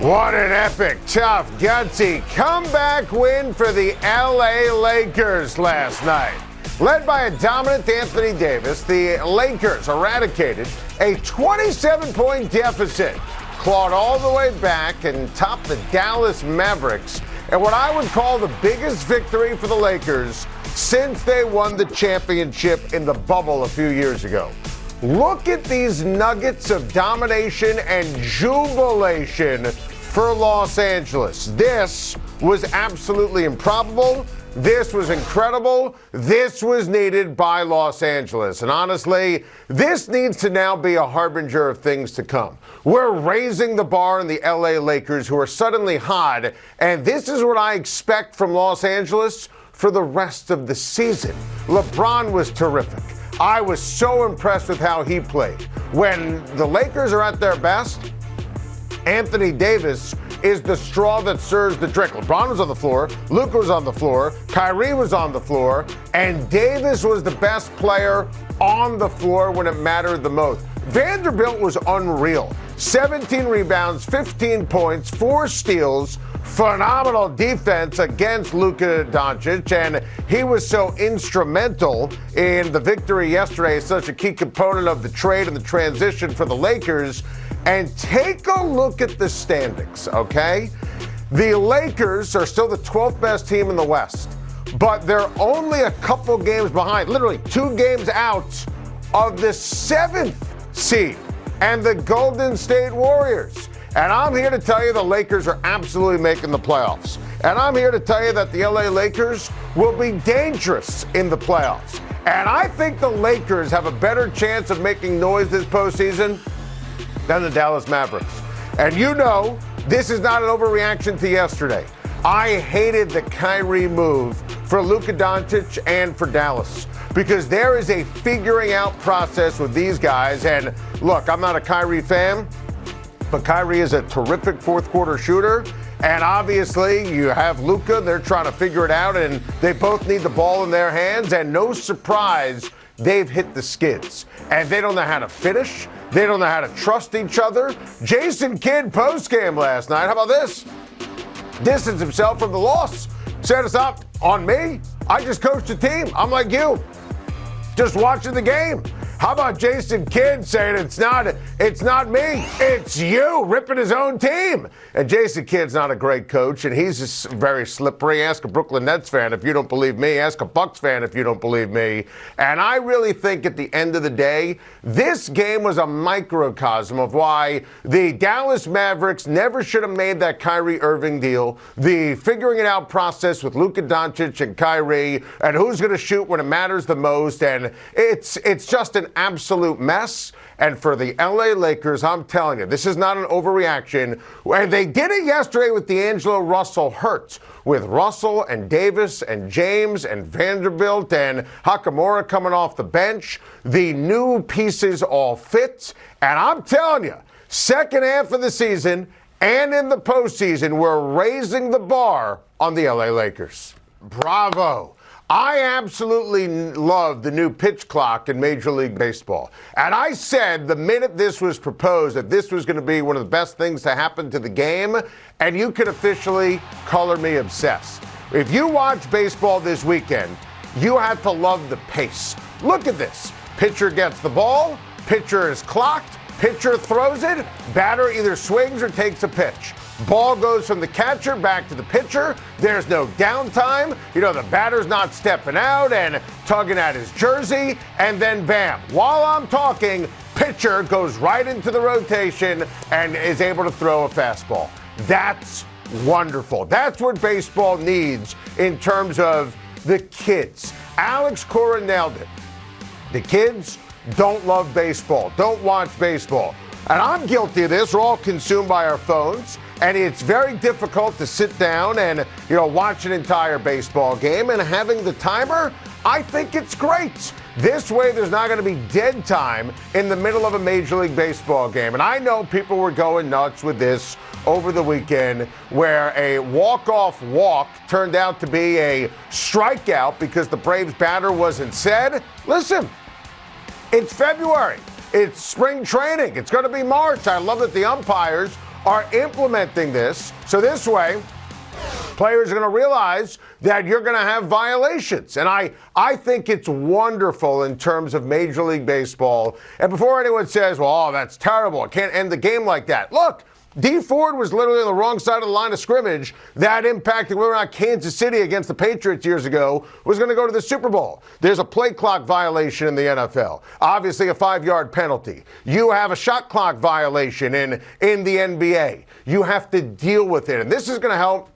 What an epic, tough, gutsy comeback win for the LA Lakers last night. Led by a dominant Anthony Davis, the Lakers eradicated a 27-point deficit, clawed all the way back and topped the Dallas Mavericks in what I would call the biggest victory for the Lakers since they won the championship in the bubble a few years ago. Look at these nuggets of domination and jubilation for Los Angeles. This was absolutely improbable. This was incredible. This was needed by Los Angeles. And honestly, this needs to now be a harbinger of things to come. We're raising the bar on the LA Lakers, who are suddenly hot. And this is what I expect from Los Angeles for the rest of the season. LeBron was terrific. I was so impressed with how he played. When the Lakers are at their best, Anthony Davis is the straw that stirs the drink. LeBron was on the floor, Luka was on the floor, Kyrie was on the floor, and Davis was the best player on the floor when it mattered the most. Vanderbilt was unreal. 17 rebounds, 15 points, 4 steals, phenomenal defense against Luka Doncic, and he was so instrumental in the victory yesterday, such a key component of the trade and the transition for the Lakers. And take a look at the standings, okay? The Lakers are still the 12th best team in the West, but they're only a couple games behind, literally 2 games out of the 7th seed and the Golden State Warriors. And I'm here to tell you the Lakers are absolutely making the playoffs. And I'm here to tell you that the LA Lakers will be dangerous in the playoffs. And I think the Lakers have a better chance of making noise this postseason than the Dallas Mavericks. And you know, this is not an overreaction to yesterday. I hated the Kyrie move for Luka Doncic and for Dallas because there is a figuring out process with these guys. And look, I'm not a Kyrie fan, but Kyrie is a terrific fourth quarter shooter. And obviously you have Luka, they're trying to figure it out, and they both need the ball in their hands. And no surprise, they've hit the skids. And they don't know how to finish. They don't know how to trust each other. Jason Kidd post-game last night, how about this? Distanced himself from the loss. Said it's not on me. I just coached the team. I'm like you, just watching the game. How about Jason Kidd saying it's not me, it's you, ripping his own team? And Jason Kidd's not a great coach, and he's just very slippery. Ask a Brooklyn Nets fan if you don't believe me. Ask a Bucks fan if you don't believe me. And I really think at the end of the day, this game was a microcosm of why the Dallas Mavericks never should have made that Kyrie Irving deal. The figuring it out process with Luka Doncic and Kyrie, and who's going to shoot when it matters the most. And it's just an absolute mess. And for the LA Lakers, I'm telling you, this is not an overreaction. And they did it yesterday with D'Angelo Russell hurt, with Russell and Davis and James and Vanderbilt and Hachimura coming off the bench. The new pieces all fit. And I'm telling you, second half of the season and in the postseason, we're raising the bar on the LA Lakers. Bravo. I absolutely love the new pitch clock in Major League Baseball. And I said the minute this was proposed that this was going to be one of the best things to happen to the game, and you can officially color me obsessed. If you watch baseball this weekend, you have to love the pace. Look at this. Pitcher gets the ball, pitcher is clocked, pitcher throws it, batter either swings or takes a pitch. Ball goes from the catcher back to the pitcher. There's no downtime. You know, the batter's not stepping out and tugging at his jersey. And then, bam, while I'm talking, pitcher goes right into the rotation and is able to throw a fastball. That's wonderful. That's what baseball needs in terms of the kids. Alex Cora nailed it. The kids don't love baseball, don't watch baseball. And I'm guilty of this. We're all consumed by our phones. And it's very difficult to sit down and, watch an entire baseball game. And having the timer, I think it's great. This way, there's not going to be dead time in the middle of a Major League Baseball game. And I know people were going nuts with this over the weekend, where a walk-off walk turned out to be a strikeout because the Braves batter wasn't said. Listen, it's February. It's spring training. It's going to be March. I love that the umpires are implementing this. So this way, players are going to realize that you're going to have violations. And I think it's wonderful in terms of Major League Baseball. And before anyone says, well, oh, that's terrible, I can't end the game like that. Look, D. Ford was literally on the wrong side of the line of scrimmage. That impacted whether or not Kansas City against the Patriots years ago was going to go to the Super Bowl. There's a play clock violation in the NFL. Obviously, a 5-yard penalty. You have a shot clock violation in the NBA. You have to deal with it. And this is going to help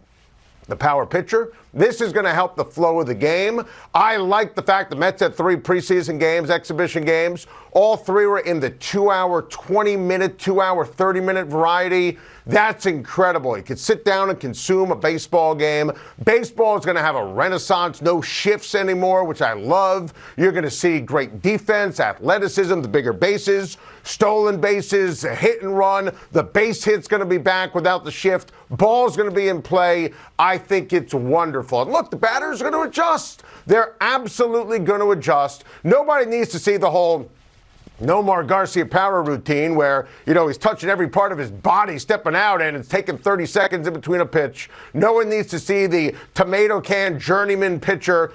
the power pitcher. This is going to help the flow of the game. I like the fact the Mets had 3 preseason games, exhibition games. All 3 were in the 2-hour, 20-minute, 2-hour, 30-minute variety. That's incredible. You can sit down and consume a baseball game. Baseball is going to have a renaissance, no shifts anymore, which I love. You're going to see great defense, athleticism, the bigger bases, stolen bases, hit and run. The base hit's going to be back without the shift. Ball's going to be in play. I think it's wonderful. And look, the batters are going to adjust. They're absolutely going to adjust. Nobody needs to see the whole Nomar Garcia power routine where, he's touching every part of his body, stepping out, and it's taking 30 seconds in between a pitch. No one needs to see the tomato can journeyman pitcher,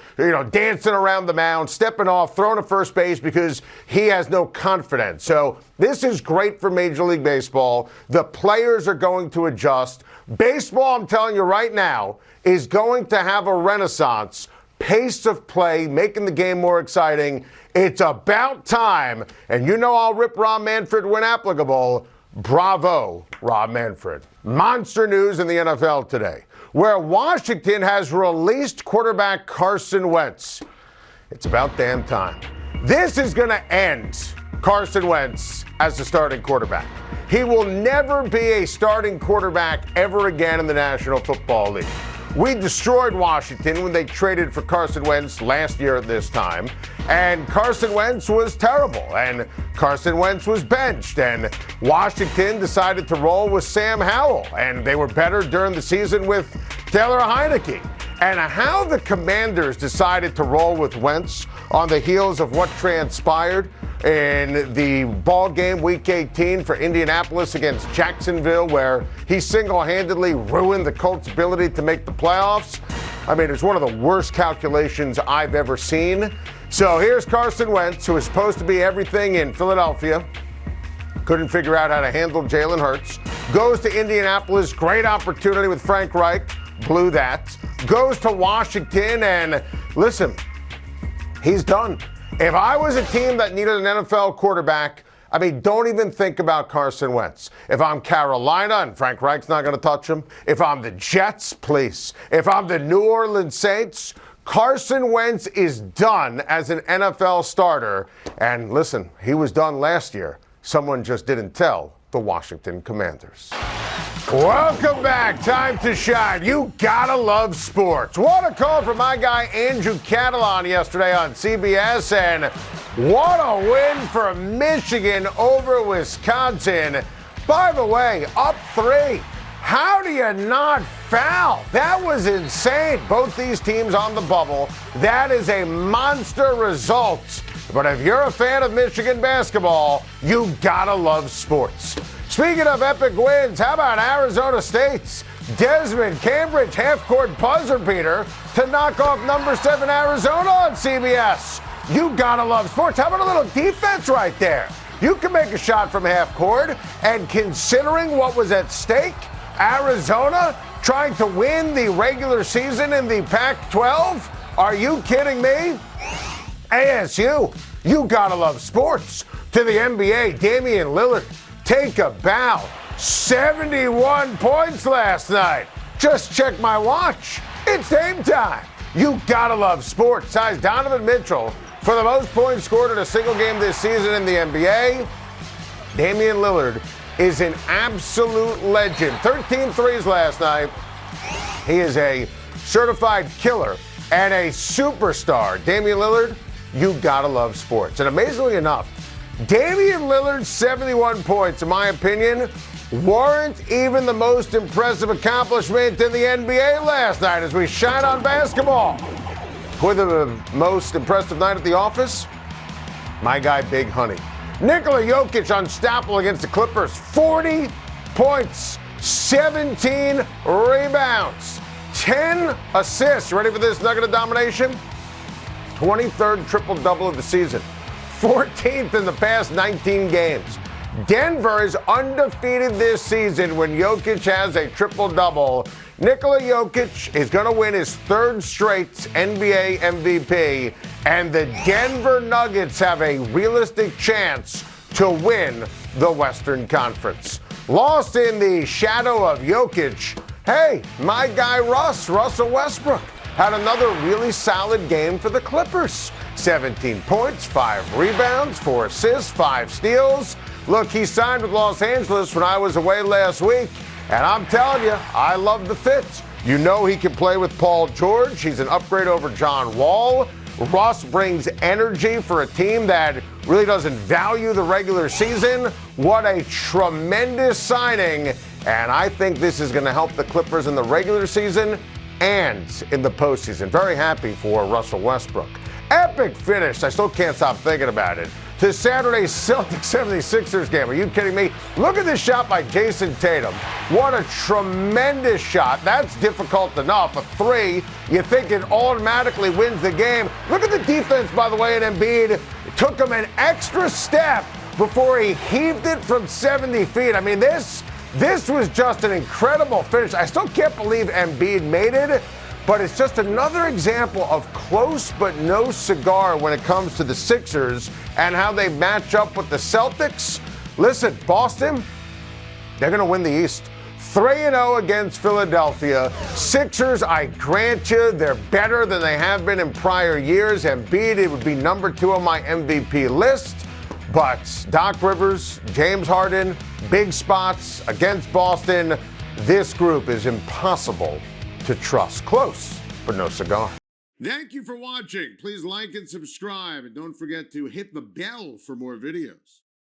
dancing around the mound, stepping off, throwing to first base because he has no confidence. So this is great for Major League Baseball. The players are going to adjust. Baseball, I'm telling you right now, is going to have a renaissance. Pace of play, making the game more exciting. It's about time. And I'll rip Rob Manfred when applicable. Bravo, Rob Manfred. Monster news in the NFL today, where Washington has released quarterback Carson Wentz. It's about damn time. This is going to end Carson Wentz as the starting quarterback. He will never be a starting quarterback ever again in the National Football League. We destroyed Washington when they traded for Carson Wentz last year at this time. And Carson Wentz was terrible. And Carson Wentz was benched. And Washington decided to roll with Sam Howell. And they were better during the season with Taylor Heineke. And how the Commanders decided to roll with Wentz on the heels of what transpired in the ball game Week 18 for Indianapolis against Jacksonville, where he single-handedly ruined the Colts' ability to make the playoffs. I mean, it's one of the worst calculations I've ever seen. So here's Carson Wentz, who is supposed to be everything in Philadelphia. Couldn't figure out how to handle Jalen Hurts. Goes to Indianapolis, great opportunity with Frank Reich, blew that. Goes to Washington, and listen, he's done. If I was a team that needed an NFL quarterback, don't even think about Carson Wentz. If I'm Carolina and Frank Reich's not going to touch him, if I'm the Jets, please. If I'm the New Orleans Saints, Carson Wentz is done as an NFL starter. And listen, he was done last year. Someone just didn't tell the Washington Commanders. Welcome back. Time to shine. You gotta love sports. What a call from my guy Andrew Catalon yesterday on CBS, and what a win for Michigan over Wisconsin. By the way, up 3. How do you not foul? That was insane. Both these teams on the bubble. That is a monster result. But if you're a fan of Michigan basketball, you gotta love sports. Speaking of epic wins, how about Arizona State's Desmond Cambridge half-court buzzer beater to knock off number 7 Arizona on CBS? You gotta love sports. How about a little defense right there? You can make a shot from half court, and considering what was at stake, Arizona trying to win the regular season in the Pac-12? Are you kidding me? ASU, you gotta love sports. To the NBA, Damian Lillard, take a bow. 71 points last night. Just check my watch. It's game time. You gotta love sports. Ties Donovan Mitchell for the most points scored in a single game this season in the NBA. Damian Lillard is an absolute legend. 13 threes last night. He is a certified killer and a superstar. Damian Lillard, you gotta love sports. And amazingly enough, Damian Lillard's 71 points, in my opinion, weren't even the most impressive accomplishment in the NBA last night as we shine on basketball. Who the most impressive night at the office? My guy, Big Honey. Nikola Jokic unstoppable against the Clippers. 40 points, 17 rebounds, 10 assists. You ready for this nugget of domination? 23rd triple-double of the season, 14th in the past 19 games. Denver is undefeated this season when Jokic has a triple-double. Nikola Jokic is going to win his third straight NBA MVP, and the Denver Nuggets have a realistic chance to win the Western Conference. Lost in the shadow of Jokic, hey, my guy Russell Westbrook, had another really solid game for the Clippers. 17 points, 5 rebounds, 4 assists, 5 steals. Look, he signed with Los Angeles when I was away last week, and I'm telling you, I love the fit. You know he can play with Paul George. He's an upgrade over John Wall. Russ brings energy for a team that really doesn't value the regular season. What a tremendous signing, and I think this is going to help the Clippers in the regular season and in the postseason. Very happy for Russell Westbrook. Epic finish. I still can't stop thinking about it. To Saturday's Celtics 76ers game. Are you kidding me? Look at this shot by Jason Tatum. What a tremendous shot. That's difficult enough. A three, you think it automatically wins the game. Look at the defense, by the way, in Embiid. It took him an extra step before he heaved it from 70 feet. I mean, this was just an incredible finish. I still can't believe Embiid made it. But it's just another example of close but no cigar when it comes to the Sixers and how they match up with the Celtics. Listen, Boston, they're going to win the East. 3-0 against Philadelphia. Sixers, I grant you, they're better than they have been in prior years. Embiid, it would be number 2 on my MVP list. But Doc Rivers, James Harden, big spots against Boston. This group is impossible to trust. Close, but no cigar. Thank you for watching. Please like and subscribe, and don't forget to hit the bell for more videos.